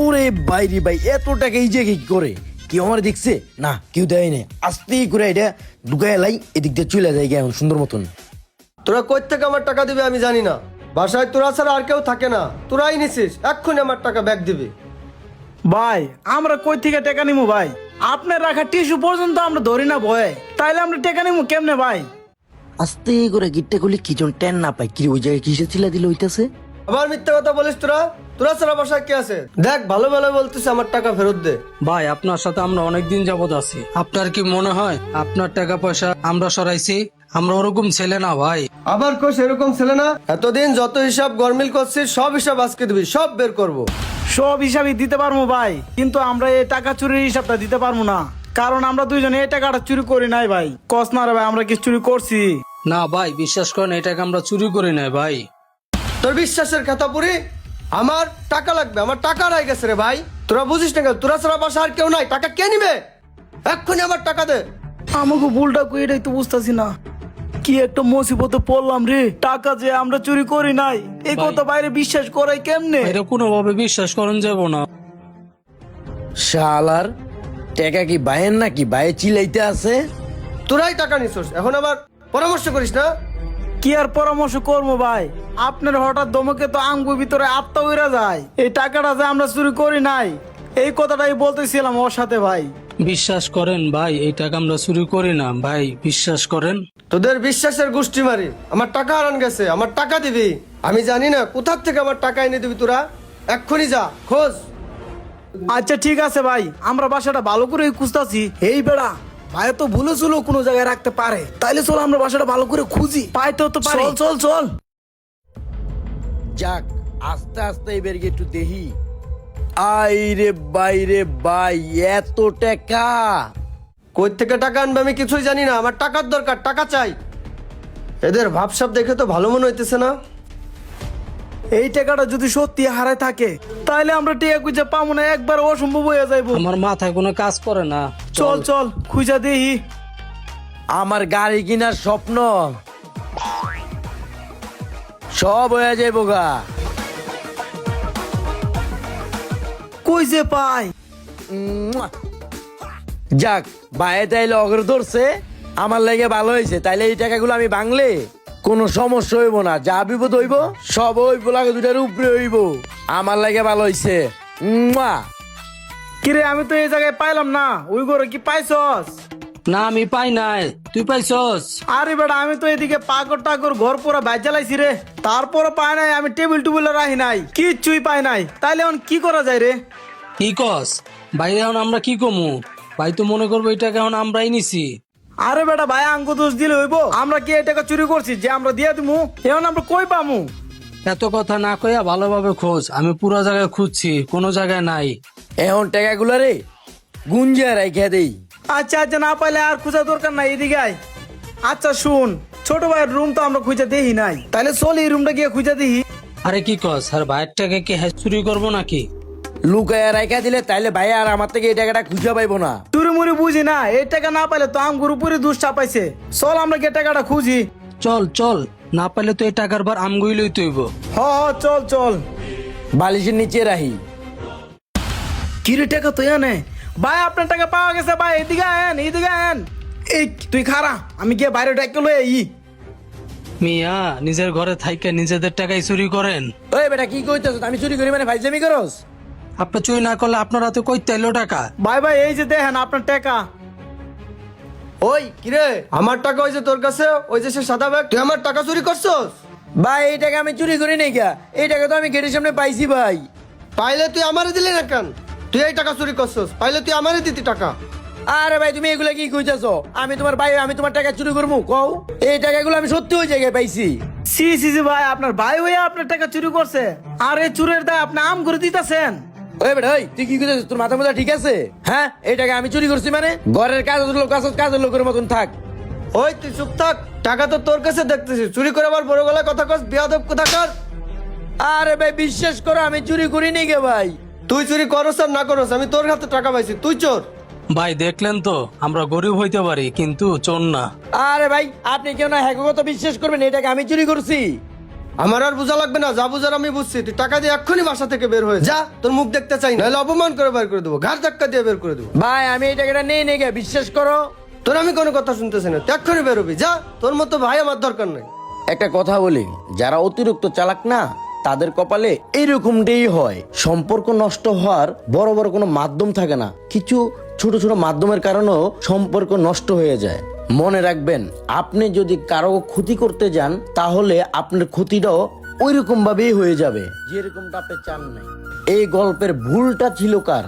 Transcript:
ওরে বাইরে ভাই, এত টাকা এই যে কি করে? কেউ আমার দেখছে না? কেউ দেয় না। আস্তে করে এটা ঢুকাই লাই, এদিক দিয়ে চলে যায় এখন সুন্দর মতন। তোরা কই থেকে আমার টাকা দিবে আমি জানি না। বাসায় তোরা ছাড়া আর কেউ থাকে না, তোরাই নিছিস, এক্ষুনি আমার টাকা ব্যাক দিবি। ভাই আমরা কই থেকে টাকা নিমু ভাই? আপনার রাখা টিস্যু পর্যন্ত আমরা ধরি না ভয়ে, তাইলে আমরা টাকা নিমু কেমনে ভাই? আস্তে করে গিটটা করলে কি জন টেন না পাই। কি ওই জায়গায় কিসে চিল্লা দিলে হইতাছে? আবার মিথ্যা কথা বলিস তোরা? তোরা ছাড়া বাসায় কে আছে? দেখ ভালো ভালো বলতেছে, আমার টাকা ফেরত দে। ভাই আপনার সাথে আমরা অনেকদিন যাবত আছি, আপনার কি মনে হয় আপনার টাকা পয়সা আমরা সরাইছি? আমরা ওরকম ছেলে না ভাই। আবার কোষ এরকম ছেলে না? এতদিন যত হিসাব গরমিল করছিস সব হিসাব আজকে দিবি, সব বের করব। সব হিসাবই দিতে পারবো ভাই, কিন্তু আমরা এই টাকা চুরির হিসাবটা দিতে পারবো না, কারণ আমরা দুইজনে এই টাকাটা চুরি করি নাই ভাই। কস না রে ভাই, আমরা কি চুরি করছি? না ভাই বিশ্বাস করেন, এই টাকা আমরা চুরি করি নাই ভাই। তোর বিশ্বাসের কথা পুরি? আমার টাকা লাগবে, আমার টাকা রয়ে গেছে রে ভাই। তোরা বুঝিস না কেন? তোরা ছাড়া বাসা আর কেউ নাই, টাকা কে নিবে? এক্ষুনি আমার টাকা দে। আমাকে ভুলটা কই এটাই তো বুঝতেছি না। কি একটা মুসিবতে পড়লাম রে। টাকা যে আমরা চুরি করি নাই এই কথা বাইরে বিশ্বাস করাই কেমনে? এটা কোনোভাবে বিশ্বাস করেন যাব না। শালার টাকা কি বাইয়ের নাকি? বাইরে চিলাইতে আছে। তোরাই টাকা নিছিস, এখন আবার পরামর্শ করিস না। কি আর পরামর্শ করবো ভাই? আপনার হঠাৎ দমকে তো আঙ্গুর ভিতরে আত্মা উড়া যায়। এই টাকাটা যে আমরা চুরি করি নাই এই কথাটাই বলতেছিলাম ওর সাথে ভাই। বিশ্বাস করেন ভাই, এই টাকা আমরা চুরি করি না ভাই, বিশ্বাস করেন। তোদের বিশ্বাসের গোষ্ঠী মারি। আমার টাকা হারান গেছে, আমার টাকা দিবি। আমি জানি না কোথার থেকে আমার টাকা এনে দিবি তোরা। এক্ষুনি যা, খোঁজ। আচ্ছা ঠিক আছে ভাই, আমরা বাসাটা ভালো করে খুঁজতাছি। এই বেড়া ভাই তো ভুলে ছিল কোনো জায়গায় রাখতে পারে, তাইলে চল আমরা বাসাটা ভালো করে খুঁজি। পাইতেও তো পারি। চল চল চল। যাক, আস্তে আস্তে এবার একটু দেখি। আইরে বাইরে ভাই, এত টাকা! কই থেকে টাকা আনবে আমি কিছুই জানি না। আমার টাকার দরকার, টাকা চাই। এদের ভাবসাব দেখে তো ভালো মনে হইতেছে না। এই টাকাটা যদি সত্যি হারায় থাকে তাহলে আমরা টিয়া খুঁজে পাবো না, একবার অসম্ভব হয়ে যাইবো। আমার মাথায় কোনো কাজ করে না। চল চল খুঁজা দেখি। আমার গাড়ি কিনার স্বপ্ন সব হয়ে যাইব গা। কই যে পাই। মুয়া। যাক, বাইরে তাইলে অগ্র ধরছে, আমার লাগে ভালো হয়েছে। তাইলে এই টাকাগুলো আমি বাংলে কোনো সমস্যা হইব না। যা বিপদ হইব সব ওই লাগে দুটার উপরে হইব। আমার লাগে ভালো হয়েছে। কিরে আমি তো এই জায়গায় পাইলাম না। ওই ঘরে কি পাইছস? না আমি পাই নাই, তুই পাইছস? আরে বেটা আমি তো এদিকে পাকর টাকর ঘর পুরো বাইর জ্বালাইছি রে, তারপরও পাই নাই। আমি টেবিল টুবিল রাখি নাই, কিচ্ছুই পাই নাই। তাইলে এখন কি করা যায় রে? কি কস? বাইরে এখন আমরা কি কমু? ভাই তো মনে করবো এই টাকা এখন আমরাই নিছি। আরে বেটা ভাই আঙ্গু দোষ দিলে হইব? আমরা কি এই টাকা চুরি করছি যে আমরা দিয়ে দিমু? এখন আমরা কই পামু? এত কথা না কইয়া ভালোভাবে খোঁজ। আমি পুরো জায়গায় খুঁজছি, কোনো জায়গায় নাই। এখন টাকাগুলো রে গুঞ্জা রাইখা দেই। আচ্ছা আচ্ছা, না পাইলে আর খোঁজা দরকার নাই, এদিকে আয়। আচ্ছা শুন, ছোট ভাইয়ের রুম তো আমরা খুঁজে দেখি নাই, তাইলে চল এই রুমটা গিয়ে খুঁজে দেখি। আরে কি কস? আর ভাইয়ের টাকা কি হ্যাঁ চুরি করবো নাকি? লুকায়া রাইখা দিলে তাইলে ভাই আর আমার থেকে এই টাকাটা খুঁজে পাইবো না। তুরি মুড়ি বুঝি না, এই টাকা না পাইলে তো আমগুর উপরে দুষ চাপাইছে। চল আমরা গিয়ে টাকাটা খুঁজি। চল চল, না পাইলে তো এই টাকার বার আমগুই লই তৈব। হ হ চল চল। বালিশের নিচে রাহি। কিরে টাকা তো এনে ভাই, আপনার টাকা পাওয়া গেছে ভাই। এদিকে আয়েন, এদিকে আয়েন। এই তুই খারা, আমি গিয়ে বাইরে ডাকে লই আই। মিয়া নিজের ঘরে থাইকা নিজেদের টাকাই চুরি করেন? ওই বেটা কি কইতেছ? আমি চুরি করি মানে ভাইজামি করস? আপনি চুরি না করলে আপনার হাতে কইতে এলো টাকা? ভাই ভাই এই যে দেখেন আপনার টাকা। ওই কিরে, আমার টাকা ওই যে তোর কাছে, ওই যে সে সাদা ব্যাগ, তুই আমার টাকা চুরি করছস? ভাই এই টাকা আমি চুরি করি নাই গা। এই টাকা তো আমি গেটের সামনে পাইছি ভাই। পাইলে তুই আমারে দিলি না কেন? তুই এই টাকা চুরি করছস, পাইলে তুই আমারে দিতি টাকা। আরে ভাই তুমি এগুলা কি কইতাছো? আমি তোমার ভাই, আমি তোমার টাকা চুরি করবো? কও এই টাকাগুলো আমি সত্যি ওই জায়গায় পাইছি। সি সি সি ভাই, আপনার ভাই হইয়া আপনার টাকা চুরি করছে, আর এই চুরের দায় আপনি আম করে দিতেছেন। ওই বেটা ওই, তুই কি কইতাছিস? তোর মাথা মাথা ঠিক আছে? হ্যাঁ, এই টাকা আমি চুরি করছি মানে? ঘরের কাজের লোক আছস, কাজের লোকের মতন থাক। ওই তুই চুপ থাক, টাকা তো তোর কাছে দেখতেছি, চুরি করে আবার বড় গলায় কথা কস, বেয়াদব কোথাকার। আরে ভাই বিশ্বাস করো আমি চুরি করি নি গে ভাই। তুই চুরি করস আর না করস, আমি তোর হাতে টাকা পাইছি, তুই চোর। ভাই দেখলেন তো, আমরা গরিব হইতে পারি কিন্তু চোর না। আরে ভাই আপনি কেউ না হ্যাঁ কথা বিশ্বাস করবেন? এই টাকা আমি চুরি করছি। আমার আর বোঝা লাগবে না, যা বুঝার আমি বুঝছি। তুই টাকা দিয়ে এক্ষুনি বাসা থেকে বের হয়ে যা, তোর মুখ দেখতে চাই না, নাহলে অপমান করে বের করে দেবো, ঘাড় ধাক্কা দিয়ে বের করে দেবো। ভাই আমি এই টাকাটা নেই নেগে, বিশ্বাস করো। তোর আমি কোনো কথা শুনতেছি না, তুই এক্ষুনি বেরোবি যা, তোর মতো ভাই আমার দরকার নাই। একটা কথা বলি, যারা অতিরিক্ত চালাক না তাদের কপালে এইরকমটাই হয়। সম্পর্ক নষ্ট হওয়ার বড় বড় কোনো মাধ্যম থাকে না, কিছু ছোট ছোট মাধ্যমের কারণেও সম্পর্ক নষ্ট হয়ে যায়। মনে রাখবেন, আপনি যদি কারো ক্ষতি করতে যান তাহলে আপনার ক্ষতিটাও ওই রকম ভাবেই হয়ে যাবে যেরকমটা আপনি চান নাই। এই গল্পের ভুলটা ছিল কার?